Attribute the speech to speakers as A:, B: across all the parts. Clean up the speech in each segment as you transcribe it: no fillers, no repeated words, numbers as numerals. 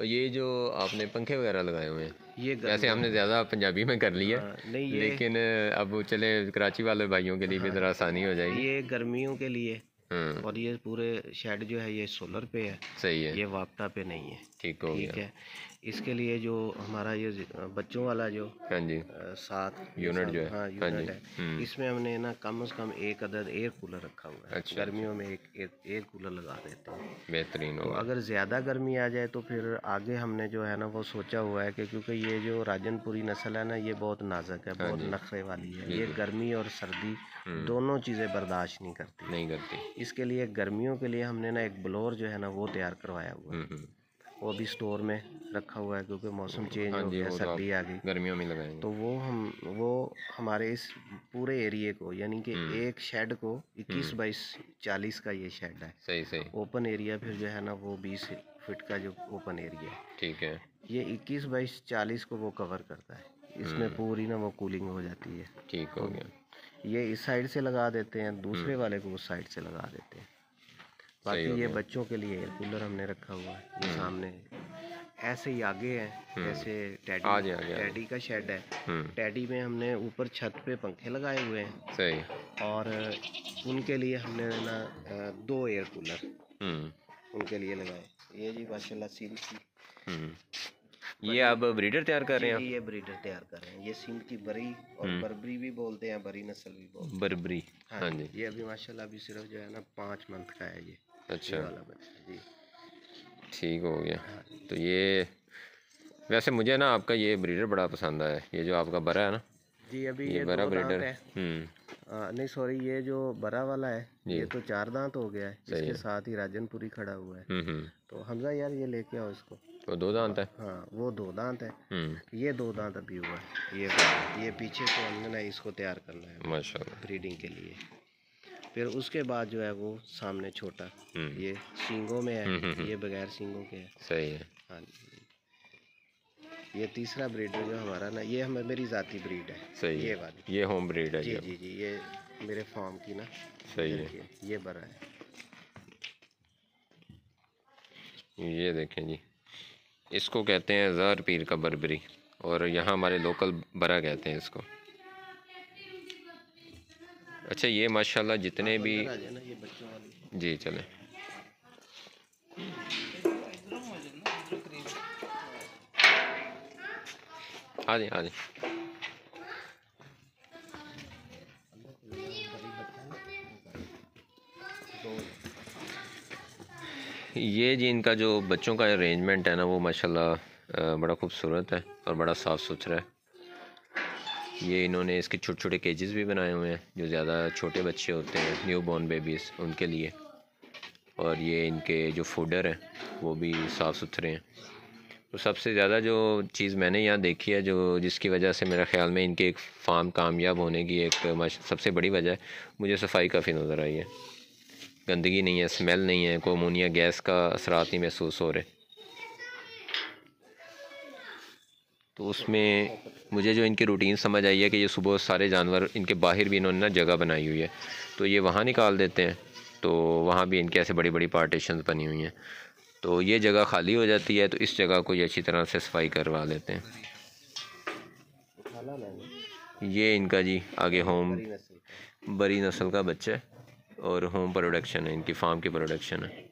A: तो ये जो आपने पंखे वगैरह लगाए हुए हैं,
B: ये
A: वैसे हमने ज़्यादा पंजाबी में कर लिया,
B: नहीं, ये
A: लेकिन अब चले कराची वाले भाइयों के लिए भी ज़रा आसानी हो जाएगी।
B: ये गर्मियों के लिए,
A: हाँ,
B: और ये पूरे शेड जो है ये सोलर पे है,
A: सही है,
B: ये वापटा पे नहीं है।
A: ठीक हो
B: ठीक
A: गया।
B: है, इसके लिए जो हमारा ये बच्चों वाला जो
A: हाँ जी,
B: 7
A: यूनिट जो है,
B: हाँ
A: हाँ जी।
B: यूनिट है, इसमें हमने ना कम से कम एक अदद एयर कूलर रखा हुआ है।
A: अच्छा,
B: गर्मियों में एक एयर कूलर लगा देते हैं।
A: बेहतरीन
B: तो
A: हो गया।
B: अगर ज़्यादा गर्मी आ जाए तो फिर आगे हमने जो है ना वो सोचा हुआ है कि क्योंकि ये जो राजनपुरी नस्ल है ना ये बहुत नाजुक है,
A: हाँ
B: बहुत
A: जी,
B: नखरे वाली है, ये
A: बिल्कुल।
B: गर्मी और सर्दी दोनों चीज़ें बर्दाश्त नहीं करती।
A: नहीं करती।
B: इसके लिए गर्मियों के लिए हमने ना एक ब्लोअर जो है ना वो तैयार करवाया हुआ है, वो भी स्टोर में रखा हुआ है क्योंकि मौसम चेंज
A: हाँ
B: हो
A: जी,
B: गया,
A: वो तो आप
B: सर्दी आ गई।
A: गर्मियों में लगाएंगे।
B: तो वो हमारे इस पूरे एरिए को, यानी कि एक शेड को 21 बाई 40 का ये शेड है।
A: सही सही,
B: ओपन एरिया फिर जो है ना वो 20 फीट का जो ओपन एरिया है,
A: ठीक है।
B: ये 21 बाई 40 को वो कवर करता है। इसमें पूरी ना वो कूलिंग हो जाती है।
A: ठीक हो
B: तो
A: गया।
B: ये इस साइड से लगा देते हैं, दूसरे वाले को उस साइड से लगा देते हैं।
A: सही
B: बाकी
A: हो
B: ये
A: गया।
B: बच्चों के लिए एयर कूलर हमने रखा हुआ है, ये सामने है। ऐसे ही आगे है, जैसे
A: आगे आगे
B: टैडी का शेड है। टैडी में हमने ऊपर छत पे पंखे लगाए हुए हैं,
A: सही।
B: और उनके लिए हमने ना 2 एयर कूलर उनके लिए लगाए। ये जी माशाल्लाह सिंध की,
A: ये आप ब्रीडर तैयार कर रहे हैं?
B: ये ब्रीडर तैयार कर रहे हैं। ये सिंध की बरी और बरबरी भी बोलते हैं, बरी नस्ल भी बोलते हैं।
A: बरबरी,
B: हाँ,
A: हाँ जी।
B: ये अभी माशाल्लाह अभी सिर्फ जो है ना 5 मंथ का है ये।
A: अच्छा,
B: ये वाला बच्चा जी।
A: ठीक हो गया। तो ये वैसे मुझे ना आपका ये ब्रीडर बड़ा पसंद आया, ये जो आपका बरा है ना
B: जी, अभी
A: ये
B: ये
A: बरा
B: 2 दांत
A: ब्रीडर।
B: है। नहीं सॉरी, ये जो बड़ा वाला है ये तो 4 दांत हो गया है। इसके साथ ही राजनपुरी खड़ा हुआ है। तो हमजा यार ये लेके आओ इसको।
A: तो 2 दांत है।
B: हाँ, वो 2 दांत है, ये 2 दांत अभी हुआ है। ये पीछे को हमने ना इसको तैयार करना है
A: माशाल्लाह,
B: ब्रीडिंग के लिए। फिर उसके बाद जो है वो सामने छोटा, ये सींगों में है, ये बगैर सींगों के है।
A: सही है।
B: हाँ, ये तीसरा ब्रीडर जो हमारा ना, ये हमें मेरी ज़ाती ब्रीड है।
A: सही
B: ये
A: है,
B: वाली,
A: ये होम ब्रीड है।
B: जी जी जी, ये मेरे फार्म की ना।
A: सही है।
B: ये बड़ा है।
A: ये देखें जी, इसको कहते हैं ज़ार पीर का बरबरी, और यहाँ हमारे लोकल बरा कहते हैं इसको। अच्छा, ये माशाल्लाह जितने भी,
B: ये बच्चों वाली
A: जी चले, आ जाए आ जाए। ये जी इनका जो बच्चों का अरेंजमेंट है ना वो माशाल्लाह बड़ा खूबसूरत है और बड़ा साफ़ सुथरा है। ये इन्होंने इसके छोटे छोटे केजेस भी बनाए हुए हैं जो ज़्यादा छोटे बच्चे होते हैं, न्यू बॉर्न बेबीज़, उनके लिए। और ये इनके जो फूडर हैं वो भी साफ़ सुथरे हैं। तो सबसे ज़्यादा जो चीज़ मैंने यहाँ देखी है, जो जिसकी वजह से मेरा ख़्याल में इनके एक फार्म कामयाब होने की एक सबसे बड़ी वजह है, मुझे सफाई काफ़ी नज़र आई है। गंदगी नहीं है, स्मेल नहीं है, कोई अमोनिया गैस का असरात नहीं महसूस हो रहे। तो उसमें मुझे जो इनकी रूटीन समझ आई है कि ये सुबह सारे जानवर इनके बाहर भी इन्होंने ना जगह बनाई हुई है, तो ये वहाँ निकाल देते हैं, तो वहाँ भी इनके ऐसे बड़ी बड़ी पार्टीशंस बनी हुई हैं। तो ये जगह खाली हो जाती है, तो इस जगह को ये अच्छी तरह से सफाई करवा लेते हैं। ये इनका जी आगे होम बरी नस्ल का बच्चा है और होम प्रोडक्शन है, इनकी फार्म की प्रोडक्शन है।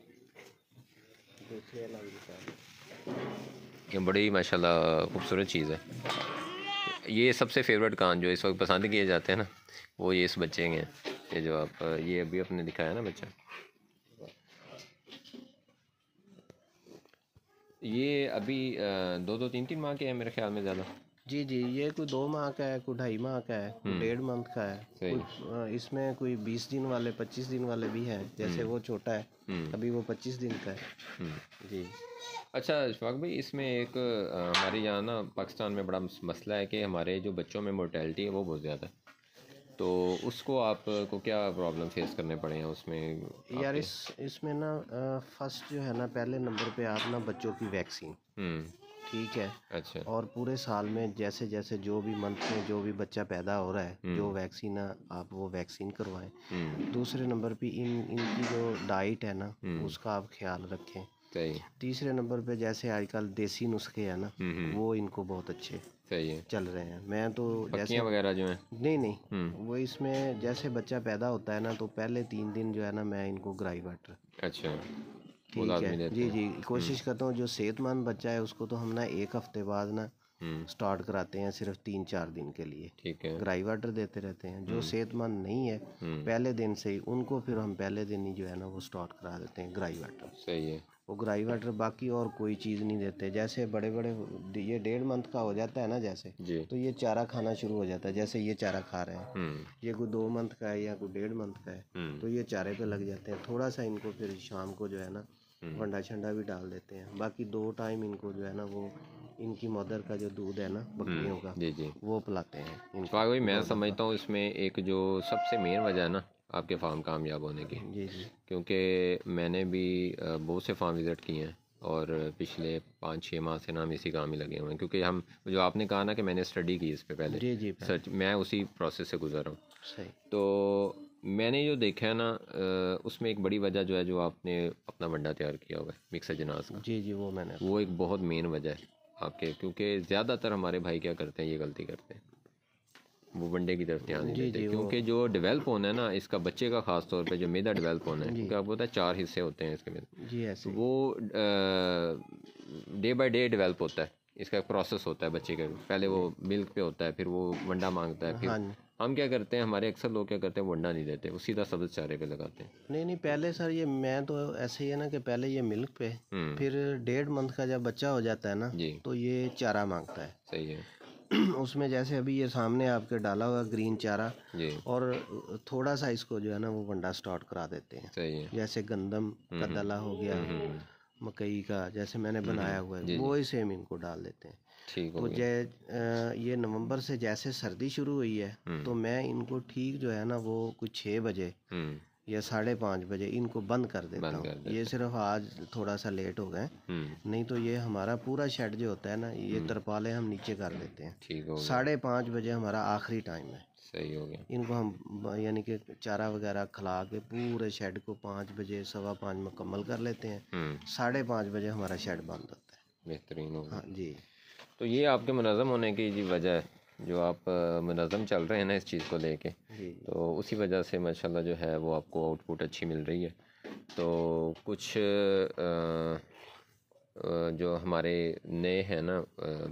A: ये बड़ी माशाल्लाह खूबसूरत चीज़ है। ये सबसे फेवरेट कान जो इस वक्त पसंद किए जाते हैं ना, वो ये इस बच्चे के हैं। ये जो आप ये अभी आपने दिखाया ना बच्चा, ये अभी 2-3 माह के हैं मेरे ख्याल में ज़्यादा।
B: जी जी, ये कोई 2 माह का है, कोई 2.5 माह का है, कोई 1.5 मंथ का है, कोई इसमें कोई 20 दिन वाले, 25 दिन वाले भी हैं। जैसे वो छोटा है अभी, वो 25 दिन का है जी।
A: अच्छा इशफाक भाई, इसमें एक हमारे यहाँ ना पाकिस्तान में बड़ा मसला है कि हमारे जो बच्चों में मोर्टेलिटी है वो बहुत ज़्यादा है, तो उसको आपको क्या प्रॉब्लम फेस करने पड़े हैं उसमें?
B: यार इसमें ना फर्स्ट जो है ना, पहले नंबर पे आप ना बच्चों की वैक्सीन, ठीक है।
A: अच्छा।
B: और पूरे साल में जैसे जैसे जो भी मंथ में जो भी बच्चा पैदा हो रहा है, जो वैक्सीन आप वो वैक्सीन करवाएं। दूसरे नंबर पे इनकी जो डाइट है ना उसका आप ख्याल रखें।
A: सही।
B: तीसरे नंबर पे जैसे आजकल देसी नुस्खे हैं ना, वो इनको बहुत अच्छे
A: सही है।
B: चल रहे हैं। मैं तो जैसे
A: पक्कियाँ वगैरह जो हैं,
B: नहीं वो इसमें जैसे बच्चा पैदा होता है ना, तो पहले 3 दिन जो है ना, मैं इनको ग्राई वाटर,
A: अच्छा, वो
B: ठीक
A: लाजमी
B: है
A: देते
B: जी
A: हैं।
B: जी, कोशिश करता हूँ जो सेहतमंद बच्चा है उसको तो हम ना 1 हफ्ते बाद ना स्टार्ट कराते हैं, सिर्फ 3-4 दिन के लिए
A: ठीक है।
B: ग्राई वाटर देते रहते हैं। जो सेहतमंद नहीं है पहले दिन से ही, उनको फिर हम पहले दिन ही जो है ना वो स्टार्ट करा देते हैं ग्राई वाटर।
A: सही है।
B: वो ग्राई वाटर, बाकी और कोई चीज़ नहीं देते। जैसे बड़े बड़े ये 1.5 मंथ का हो जाता है ना जैसे,
A: जी।
B: तो ये चारा खाना शुरू हो जाता है। जैसे ये चारा खा रहे हैं, ये कोई 2 मंथ का है या कोई 1.5 मंथ का है, तो ये चारे पे लग जाते हैं। थोड़ा सा इनको फिर शाम को जो है ना वंडा छंडा भी डाल देते हैं। बाकी 2 टाइम इनको जो है ना वो इनकी मदर का जो दूध है ना बकरियों का,
A: जी जी।
B: वो पिलाते हैं इनको।
A: वाकई मैं समझता हूँ इसमें एक जो सबसे मेन वजह है ना आपके फार्म कामयाब होने की,
B: जी जी
A: क्योंकि मैंने भी बहुत से फार्म विज़िट किए हैं और पिछले 5-6 माह से ना हम इसी काम में लगे हुए हैं। क्योंकि हम, जो आपने कहा ना कि मैंने स्टडी की इस पे पहले,
B: जी जी
A: सच मैं उसी प्रोसेस से गुजर रहा हूँ।
B: सही।
A: तो मैंने जो देखा है ना, उसमें एक बड़ी वजह जो है, जो आपने अपना वंडा तैयार किया हुआ है मिक्सर जनास का,
B: जी जी, वो मैंने
A: वो एक बहुत मेन वजह है आपके। क्योंकि ज़्यादातर हमारे भाई क्या करते हैं, ये गलती करते हैं, वो वनडे की तरफ ध्यान नहीं
B: जी
A: देते।
B: जी,
A: क्योंकि जो डेवलप होना है ना इसका बच्चे का, ख़ास तौर पे जो मैदा डेवलप होना है, क्योंकि आपको पता है 4 हिस्से होते हैं इसके में,
B: जी ऐसे
A: वो डे बाय डे डेवलप होता है। इसका एक प्रोसेस होता है बच्चे का, पहले वो मिल्क पे होता है, फिर वो वंडा मांगता है, फिर
B: हाँ जी।
A: हम क्या करते हैं, हमारे अक्सर लोग क्या करते हैं, वंडा नहीं देते, वो सीधा सब्ज़ चारे पे लगाते हैं।
B: नहीं नहीं, पहले सर ये मैं तो ऐसे ही है ना कि पहले ये मिल्क पे, फिर 1.5 मंथ का जब बच्चा हो जाता है ना,
A: जी।
B: तो ये चारा मांगता है।
A: सही है।
B: उसमें जैसे अभी ये सामने आपके डाला हुआ ग्रीन चारा,
A: जी।
B: और थोड़ा सा इसको जो है ना वो वंडा स्टार्ट करा देते हैं।
A: सही है।
B: जैसे गंदम का दला हो गया, मकई का जैसे मैंने बनाया हुआ है, वो ही सेम इनको डाल देते हैं।
A: ठीक हो
B: तो
A: गया।
B: ये नवंबर से जैसे सर्दी शुरू हुई है, तो मैं इनको ठीक जो है ना वो कुछ 6 बजे या 5:30 बजे इनको बंद कर देता
A: बंद
B: हूँ।
A: कर देते
B: ये सिर्फ आज थोड़ा सा लेट हो गए, नहीं तो ये हमारा पूरा शेड जो होता है ना, ये तरपाले हम नीचे कर लेते हैं।
A: ठीक हो गया।
B: 5:30 बजे हमारा आखिरी टाइम है।
A: सही हो गया।
B: इनको हम यानी कि चारा वगैरह खिला के पूरे शेड को 5 बजे 5:15 मुकम्मल कर लेते हैं। 5:30 बजे हमारा शेड बंद होता है।
A: बेहतरीन हो गया।
B: हाँ जी।
A: तो ये आपके मुनज़्ज़म होने की जी वजह है, जो आप मुनज़्ज़म चल रहे हैं ना इस चीज़ को लेके,
B: जी
A: तो उसी वजह से माशाल्लाह जो है वो आपको आउटपुट अच्छी मिल रही है। तो कुछ जो हमारे नए हैं ना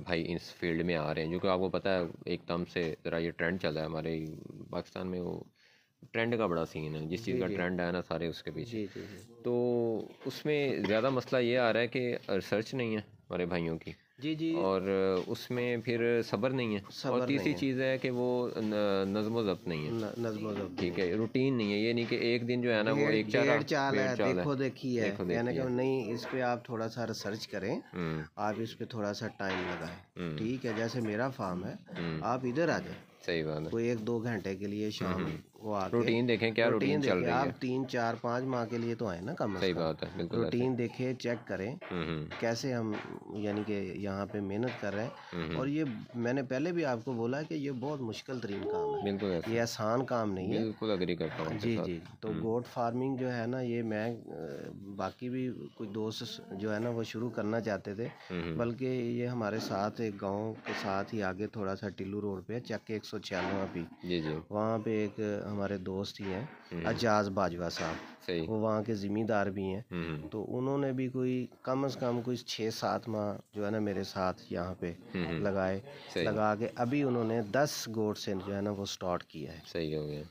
A: भाई इस फील्ड में आ रहे हैं, जो कि आपको पता है एकदम से ज़रा ये ट्रेंड चला है हमारे पाकिस्तान में, वो ट्रेंड का बड़ा सीन है, जिस चीज़ का ट्रेंड आया ना सारे उसके पीछे।
B: जी जी जी
A: तो उसमें ज़्यादा मसला ये आ रहा है कि रिसर्च नहीं है हमारे भाइयों की,
B: जी जी,
A: और उसमें फिर सब्र नहीं है, और तीसरी चीज़ है कि वो नज़्म ज़ब्त नहीं है।
B: नज़्म ज़ब्त,
A: ठीक है, रूटीन नहीं है। ये नहीं कि एक दिन जो है ना वो एक चारा
B: चाल है,
A: भेड़ चाल
B: देखो देखी है,
A: देखो
B: यानी
A: देखी
B: कि
A: है।
B: नहीं, इस पे आप थोड़ा सा रिसर्च करें, आप इस पे थोड़ा सा टाइम लगाएं। ठीक है, जैसे मेरा फार्म है, आप इधर आ जाए
A: सही बात है।
B: कोई 1-2 घंटे के लिए शाम को आके
A: रूटीन देखें, क्या रूटीन चल रही
B: आप
A: है।
B: 3-4-5 माह के लिए तो आए ना कम से
A: सही
B: कम।
A: बात है, बिल्कुल ऐसे।
B: रूटीन देखें, चेक करें कैसे हम यानी कि यहाँ पे मेहनत कर रहे हैं। और ये मैंने पहले भी आपको बोला है कि ये बहुत मुश्किल तरीन काम है,
A: बिल्कुल ऐसे।
B: ये आसान काम नहीं है।
A: बिल्कुल अग्री करता हूँ आपके
B: जी
A: साथ।
B: जी, तो गोट फार्मिंग जो है ना, ये मैं बाकी भी कुछ दोस्त जो है ना वो शुरू करना चाहते थे, बल्कि ये हमारे साथ एक गांव के साथ ही आगे थोड़ा सा टिल्लू रोड पे चक्के 196 भी,
A: जी जी।
B: वहाँ पे एक हमारे दोस्त ही हैं अजाज बाजवा साहब,
A: सही।
B: वो वहाँ के ज़िम्मेदार भी हैं। तो उन्होंने भी कोई कम से कम कुछ 6-7 माह जो है ना मेरे साथ यहाँ पे लगाए, लगा के अभी उन्होंने 10 गोट से जो है ना वो स्टार्ट किया है।
A: सही हो गया।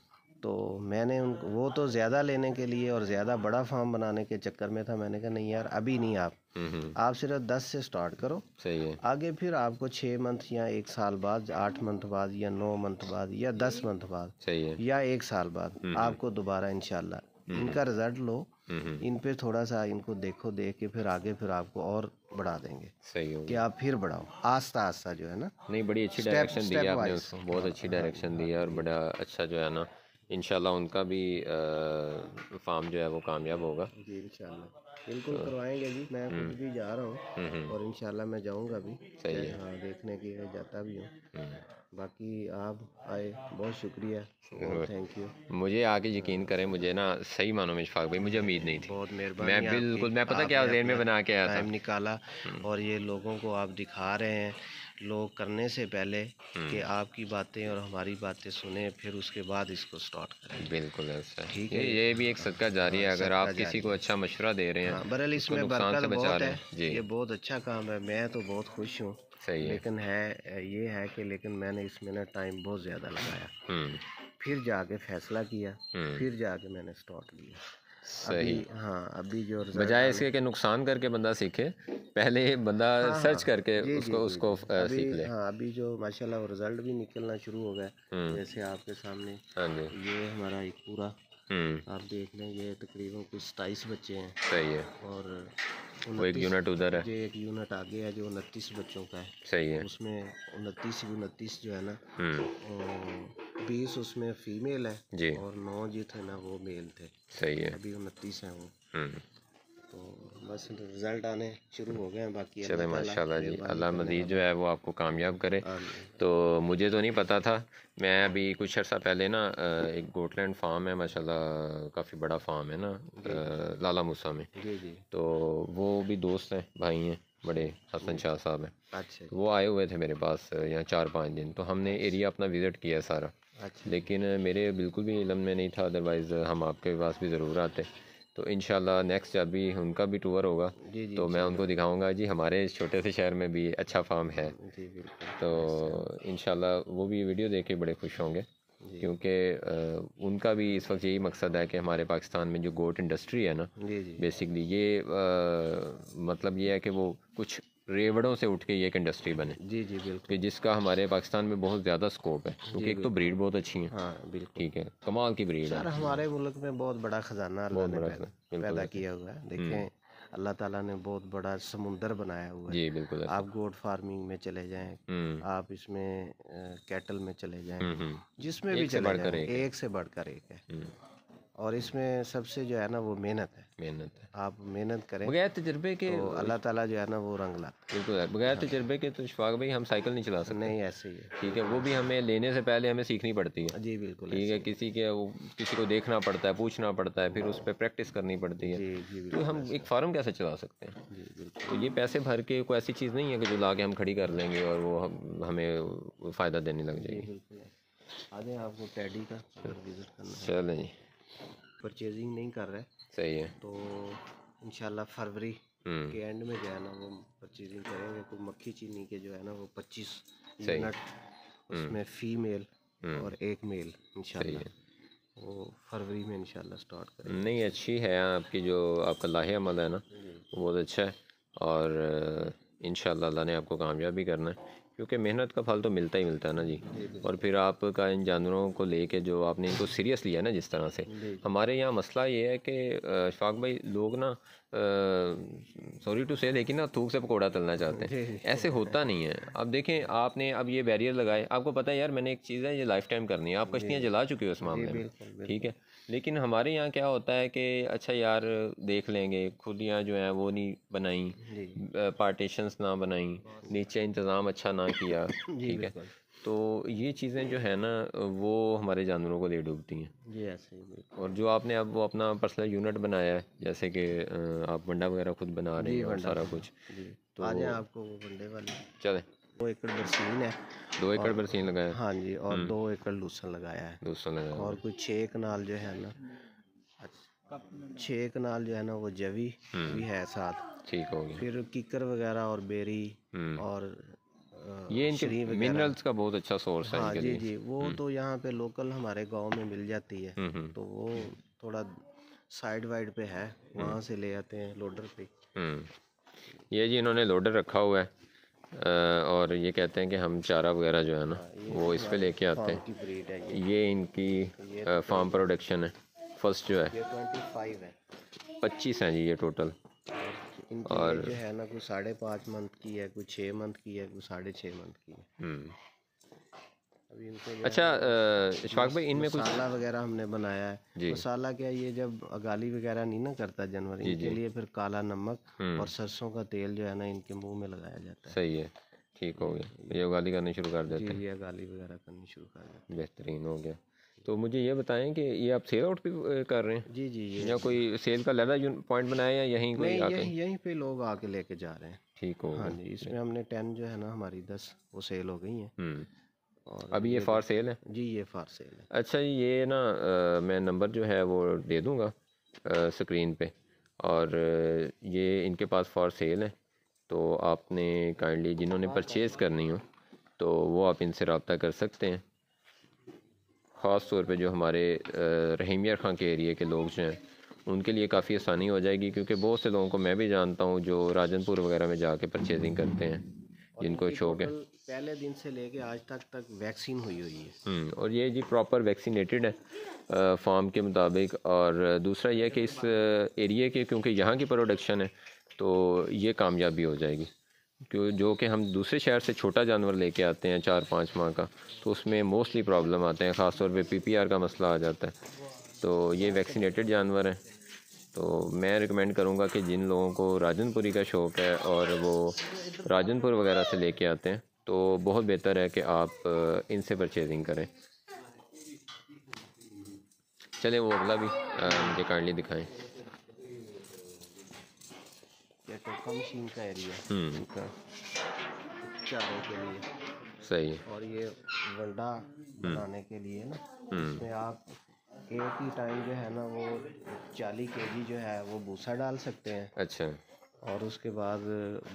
B: तो मैंने उनको, वो तो ज़्यादा लेने के लिए और ज़्यादा बड़ा फार्म बनाने के चक्कर में था, मैंने कहा नहीं यार अभी नहीं, आप सिर्फ 10 से स्टार्ट करो।
A: सही है।
B: आगे फिर आपको 6 मंथ या 1 साल बाद, 8 मंथ बाद या 9 मंथ बाद या 10 मंथ बाद,
A: सही है।
B: या 1 साल बाद आपको दोबारा इंशाल्लाह इनका रिजल्ट लो, इन पे थोड़ा सा इनको देखो, देख के फिर आगे फिर आपको और बढ़ा देंगे
A: सही हो
B: कि
A: गया।
B: आप फिर बढ़ाओ आस्ता आस्ता जो है ना।
A: नहीं, बड़ी अच्छी डायरेक्शन दी है आपने उसको, बहुत अच्छी डायरेक्शन दी है, और बड़ा अच्छा जो है ना इंशाल्लाह उनका भी फार्म जो है वो कामयाब होगा।
B: जी इंशाल्लाह बिल्कुल करवाएंगे जी, मैं खुद भी जा रहा हूँ और इंशाल्लाह मैं जाऊँगा भी।
A: सही है।
B: हाँ, देखने के लिए जाता भी हूँ बाकी आप आए, बहुत शुक्रिया, बहुत थैंक यू।
A: मुझे आके यकीन करें, मुझे ना सही मानों में इशफाक भाई मुझे उम्मीद नहीं थी।
B: बहुत मेहरबानी
A: मैं बिल्कुल, मैं पता क्या
B: आपने
A: जेहन में बना के आया था,
B: टाइम निकाला और ये लोगों को आप दिखा रहे हैं। लोग करने से पहले कि आपकी बातें और हमारी बातें सुने, फिर उसके बाद इसको स्टार्ट करें।
A: बिल्कुल ऐसा है।
B: ठीक है,
A: ये भी एक सदका जारी है। अगर आप किसी को अच्छा मशवरा दे रहे हैं,
B: हाँ, बहरहाल
A: उसको
B: इसमें
A: नुकसान से
B: बरकत
A: बचा
B: बहुत
A: रहे
B: है।
A: हैं जी,
B: ये बहुत अच्छा काम है, मैं तो बहुत खुश हूँ।
A: सही है।
B: लेकिन ये है कि लेकिन मैंने इसमें ना टाइम बहुत ज़्यादा लगाया, फिर जाके फैसला किया, फिर जाके मैंने स्टार्ट किया।
A: सही।
B: अभी हाँ, अभी जो रिजल्ट
A: बजाय इसके कि नुकसान करके बंदा सीखे, पहले बंदा
B: हाँ
A: सर्च
B: हाँ
A: करके
B: जी जी जी
A: उसको
B: जी। अभी
A: सीख ले।
B: हाँ, अभी जो माशाल्लाह वो रिजल्ट भी निकलना शुरू हो गया, जैसे आपके सामने
A: हाँ जी।
B: ये हमारा एक पूरा आप देख लें, ये तकरीबन कुछ 27 बच्चे हैं
A: सही है।
B: और
A: वो एक यूनिट उधर है,
B: ये एक यूनिट आगे है जो 29 बच्चों का है।
A: सही है।
B: उसमें 29 जो है ना, 20 उसमें फीमेल है
A: जी,
B: और 9 जो थे ना वो मेल थे।
A: सही है।
B: अभी 29 हैं वो। तो बस रिजल्ट आने शुरू हो गए हैं, बाकी
A: चले माशाल्लाह जी, अल्लाह मज़ीद जो है वो आपको कामयाब करे। तो मुझे तो नहीं पता था, मैं अभी कुछ अर्सा पहले ना एक गोटलैंड फार्म है माशाल्लाह, काफ़ी बड़ा फार्म है ना लाला मूसा में,
B: जी जी।
A: तो वो भी दोस्त हैं, भाई हैं बड़े, हसन शाह साहब हैं।
B: अच्छा
A: तो वो आए हुए थे मेरे पास यहाँ 4-5 दिन, तो हमने एरिया अपना विज़िट किया सारा।
B: अच्छा।
A: लेकिन मेरे बिल्कुल भी इल्म में नहीं था, अदरवाइज़ हम आपके पास भी ज़रूर आते। तो इंशाल्लाह नेक्स्ट जब भी उनका भी टूर होगा
B: जी जी
A: तो मैं उनको दिखाऊंगा जी हमारे इस छोटे से शहर में भी अच्छा फार्म है।
B: जी बिल्कुल।
A: तो इंशाल्लाह वो भी वीडियो देख के बड़े खुश होंगे, क्योंकि उनका भी इस वक्त यही मकसद है कि हमारे पाकिस्तान में जो गोट इंडस्ट्री है ना,
B: जी जी
A: बेसिकली ये मतलब ये है कि वो कुछ रेवड़ों से उठ के ये एक इंडस्ट्री बने,
B: जी जी बिल्कुल।
A: कि जिसका हमारे पाकिस्तान में बहुत ज़्यादा स्कोप है, क्योंकि एक तो ब्रीड बहुत अच्छी है।
B: हाँ बिल्कुल।
A: ठीक है, कमाल की ब्रीड है,
B: सर हमारे मुल्क में बहुत बड़ा खजाना अल्लाह ने पैदा किया हुआ है। देखें, अल्लाह ताला ने बहुत बड़ा समुंदर बनाया हुआ है।
A: जी बिल्कुल ऐसा।
B: आप गोट फार्मिंग में चले जाएं, आप इसमें कैटल में चले जाएं, जिसमें भी चले जाएं, एक से बढ़कर एक है। और इसमें सबसे जो है ना वो मेहनत है,
A: मेहनत है।
B: आप मेहनत करें
A: बगैर तजर्बे के
B: तो अल्लाह ताला जो है ना वो रंग लाता
A: बिल्कुल है। बगैर तजर्बे के तो इशफाक भाई हम साइकिल नहीं चला
B: है।
A: सकते।
B: नहीं, ऐसे ही है।
A: ठीक है, वो भी हमें लेने से पहले हमें सीखनी पड़ती है।
B: जी बिल्कुल।
A: ठीक है, किसी को देखना पड़ता है, पूछना पड़ता है, फिर उस पर प्रैक्टिस करनी पड़ती है।
B: जी जी
A: तो
B: बिल्कुल।
A: हम एक फार्म कैसे चला सकते हैं?
B: जी बिल्कुल।
A: तो ये पैसे भर के कोई ऐसी चीज़ नहीं है कि जो ला के हम खड़ी कर लेंगे और वो हमें फ़ायदा देने लग
B: जी
A: जाएगी।
B: बिल्कुल। आगे आपको टैडी का विजिट करना है।
A: चलें जी,
B: परचेजिंग नहीं कर रहे
A: सही है।
B: तो इंशाल्लाह फरवरी के एंड में जो है ना वो परचेजिंग करेंगे। कोई मक्खी चीनी के जो है ना वो 25 यूनिट, उसमें फीमेल और एक मेल इंशाल्लाह वो फरवरी में इंशाल्लाह स्टार्ट करेंगे।
A: नहीं, अच्छी है आपकी जो आपका लाहे अमल है ना, वो बहुत अच्छा है। और इंशाल्लाह अल्लाह ने आपको कामयाब भी करना है, क्योंकि मेहनत का फल तो मिलता ही मिलता है ना जी। और फिर आपका इन जानवरों को लेके जो आपने इनको सीरियस लिया ना जिस तरह से, हमारे यहाँ मसला ये है कि शफाक भाई लोग ना सॉरी टू से, लेकिन ना थूक से पकौड़ा तलना चाहते हैं, ऐसे होता नहीं है। अब देखें, आपने अब ये बैरियर लगाए, आपको पता है यार मैंने एक चीज़ है ये लाइफ टाइम करनी है, आप कश्तियाँ जला चुके हो इस मामले में, ठीक है। लेकिन हमारे यहाँ क्या होता है कि अच्छा यार देख लेंगे, खुदियाँ जो हैं वो नहीं बनाई, पार्टीशंस ना बनाई, नीचे इंतज़ाम अच्छा ना किया, ठीक है। तो ये चीज़ें जो है ना वो हमारे जानवरों को ले डूबती हैं।
B: जी ऐसे ही।
A: और जो आपने अब वो अपना पर्सनल यूनिट बनाया है, जैसे कि आप वंडा वगैरह खुद बना रहे हैं और सारा कुछ,
B: तो आज आपको वो वनडे वाली
A: चले
B: 2 एकड़ बरसीन है।
A: 2 एकड़ बरसीन लगाया,
B: हाँ जी, और 2 एकड़ लूसन लगाया है।
A: 200 लगाया,
B: और कुछ 6 कनाल जो है ना, 6 कनाल जो है ना वो जवी भी है साथ।
A: ठीक हो गया।
B: फिर कीकर वगैरह और बेरी और
A: ये इनके मिनरल्स का बहुत अच्छा सोर्स है
B: हाँ
A: इनके
B: जी
A: लिए।
B: जी, वो तो यहाँ पे लोकल हमारे गांव में मिल जाती है। तो वो थोड़ा साइड वाइड पे है, वहाँ से ले आते हैं लोडर पे।
A: ये जी इन्होंने लोडर रखा हुआ है और ये कहते हैं कि हम चारा वगैरह जो है ना वो इस पे लेके आते हैं।
B: की ब्रीड है
A: ये इनकी फार्म प्रोडक्शन है, फर्स्ट जो है
B: ये 25 है।
A: 25 हैं जी ये टोटल।
B: इनकी और जो है ना कोई 5.5 मंथ की है, कोई 6 मंथ की है, कोई 6.5 मंथ की है। अभी इनको
A: अच्छा इशफाक भाई इनमें कुछ
B: मसाला वगैरह हमने बनाया है। मसाला क्या, ये जब अगाली वगैरह नहीं ना करता जानवर, इनके लिए फिर काला नमक और सरसों का तेल जो है ना इनके मुंह में लगाया जाता है।
A: सही है। ठीक हो गया, ये गाली करनी शुरू कर देते हैं।
B: जी, ये गाली वगैरह करनी शुरू कर देते हैं।
A: बेहतरीन हो गया। तो मुझे ये बताएं कि ये आप सेल आउट भी कर रहे हैं?
B: जी जी, ये
A: या कोई सेल का अलग पॉइंट बनाया या यहीं कोई
B: नहीं,
A: आके?
B: यहीं पे लोग आके लेके जा रहे हैं।
A: ठीक हो
B: हाँ
A: गया।
B: जी, इसमें हमने 10 जो है ना हमारी 10 वो सेल हो गई हैं। और
A: अभी ये फॉर सेल है?
B: जी, ये फॉर सेल है।
A: अच्छा, ये ना मैं नंबर जो है वो दे दूँगा स्क्रीन पे, और ये इनके पास फॉर सेल है। तो आपने काइंडली जिन्होंने परचेज़ करनी हो तो वो आप इनसे रब्ता कर सकते हैं। ख़ास तौर पे जो हमारे रहीम यार खां के एरिया के लोग जो हैं उनके लिए काफ़ी आसानी हो जाएगी, क्योंकि बहुत से लोगों को मैं भी जानता हूँ जो राजनपुर वगैरह में जाके परचेजिंग करते हैं, जिनको शौक है।
B: पहले दिन से लेके आज तक वैक्सीन हुई है।
A: और ये जी प्रॉपर वैक्सीनेटेड है फार्म के मुताबिक। और दूसरा यह कि इस एरिया के, क्योंकि यहाँ की प्रोडक्शन है, तो ये कामयाबी हो जाएगी। क्यों, जो कि हम दूसरे शहर से छोटा जानवर लेके आते हैं 4-5 माह का, तो उसमें मोस्टली प्रॉब्लम आते हैं, ख़ास तौर पे PPR का मसला आ जाता है। तो ये वैक्सीनेटेड जानवर हैं। तो मैं रिकमेंड करूँगा कि जिन लोगों को राजनपुरी का शौक़ है और वो राजनपुर वगैरह से लेके आते हैं, तो बहुत बेहतर है कि आप इनसे परचेजिंग करें। चले वो अगला भी मुझे काइंडली दिखाएं।
B: ये टोका मशीन का एरिया
A: का
B: चारों के लिए
A: सही है।
B: और ये वंडा बनाने के लिए ना, इसमें आप एक ही टाइम जो है ना वो 40 kg जो है वो भूसा डाल सकते हैं।
A: अच्छा।
B: और उसके बाद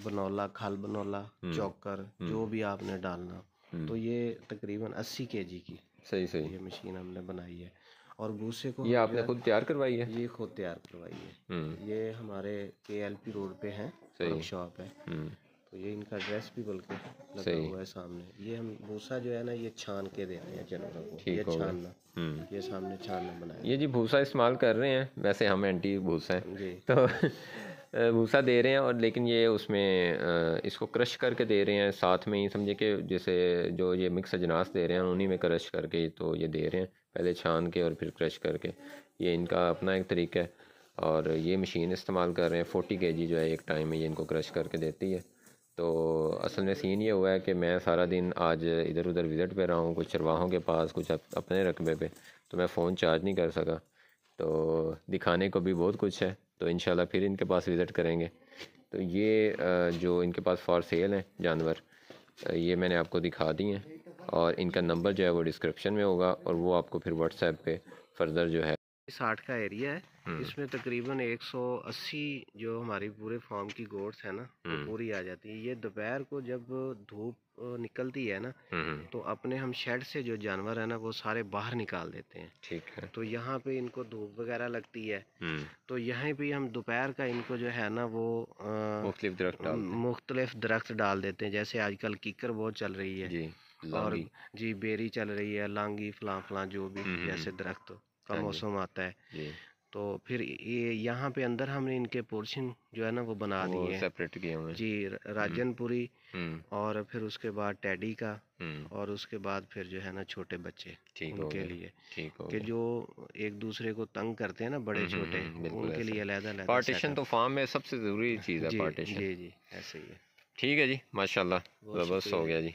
B: बनौला, खाल बनौला, चौकर, जो भी आपने डालना, तो ये तकरीबन 80 kg की
A: सही
B: ये मशीन हमने बनाई है। और भूसे को
A: ये आपने खुद तैयार करवाई है?
B: ये खुद तैयार करवाई है। ये हमारे KLP रोड पे है, वर्कशॉप है। तो ये इनका ड्रेस भी बल्कि लगा हुआ है सामने। ये हम भूसा जो है ना ये छान के देते हैं जानवरों को। ये छानना, ये सामने छानना बनाया।
A: ये जी भूसा इस्तेमाल कर रहे हैं, वैसे हम एंटी भूसा हैं
B: जी।
A: तो भूसा दे रहे हैं, और लेकिन ये उसमें इसको क्रश करके दे रहे हैं साथ में ही, समझे कि जैसे जो ये मिक्स अजनास दे रहे हैं उन्हीं में क्रश करके तो ये दे रहे हैं, पहले छान के और फिर क्रश करके। ये इनका अपना एक तरीका है। और ये मशीन इस्तेमाल कर रहे हैं 40 kg जो है एक टाइम में ये इनको क्रश करके देती है। तो असल में सीन ये हुआ है कि मैं सारा दिन आज इधर उधर विज़िट पे रहा हूँ, कुछ चरवाहों के पास, कुछ अपने रकबे पे, तो मैं फ़ोन चार्ज नहीं कर सका। तो दिखाने को भी बहुत कुछ है, तो इंशाल्लाह फिर इनके पास विज़िट करेंगे। तो ये जो इनके पास फॉर सेल हैं जानवर, ये मैंने आपको दिखा दिए हैं, और इनका नंबर जो है वो डिस्क्रिप्शन में होगा, और वो आपको फिर व्हाट्सएप पे फर्दर जो है
B: 60 का एरिया है। इसमें तकरीबन 180 जो हमारी पूरे फार्म की गोट्स है ना वो पूरी आ जाती है। ये दोपहर को जब धूप निकलती है ना, तो अपने हम शेड से जो जानवर है ना वो सारे बाहर निकाल देते हैं।
A: ठीक है।
B: तो यहाँ पे इनको धूप वगैरह लगती है, तो यहाँ पे हम दोपहर का इनको जो है ना वो मुख्तलिफ दरख्त डाल देते हैं। जैसे आजकल कीकर बहुत चल रही है
A: जी,
B: और जी बेरी चल रही है, लांगी फलां जो भी जैसे दरख्त का मौसम आता है जी। तो फिर ये यहाँ पे अंदर हमने इनके पोर्शन जो है ना वो बना दिए हैं, सेपरेट किए हुए जी। राजनपुरी और फिर उसके बाद टैडी का, और उसके बाद फिर जो है ना छोटे बच्चे उनके लिए, कि जो एक दूसरे को तंग करते हैं ना बड़े छोटे, उनके लिए अलग-अलग
A: पार्टीशन। तो फार्म में सबसे ज़रूरी चीज़ है पार्टीशन।
B: जी जी, ऐसे ही है।
A: ठीक है जी, माशाल्लाह ज़बरदस्त हो गया जी।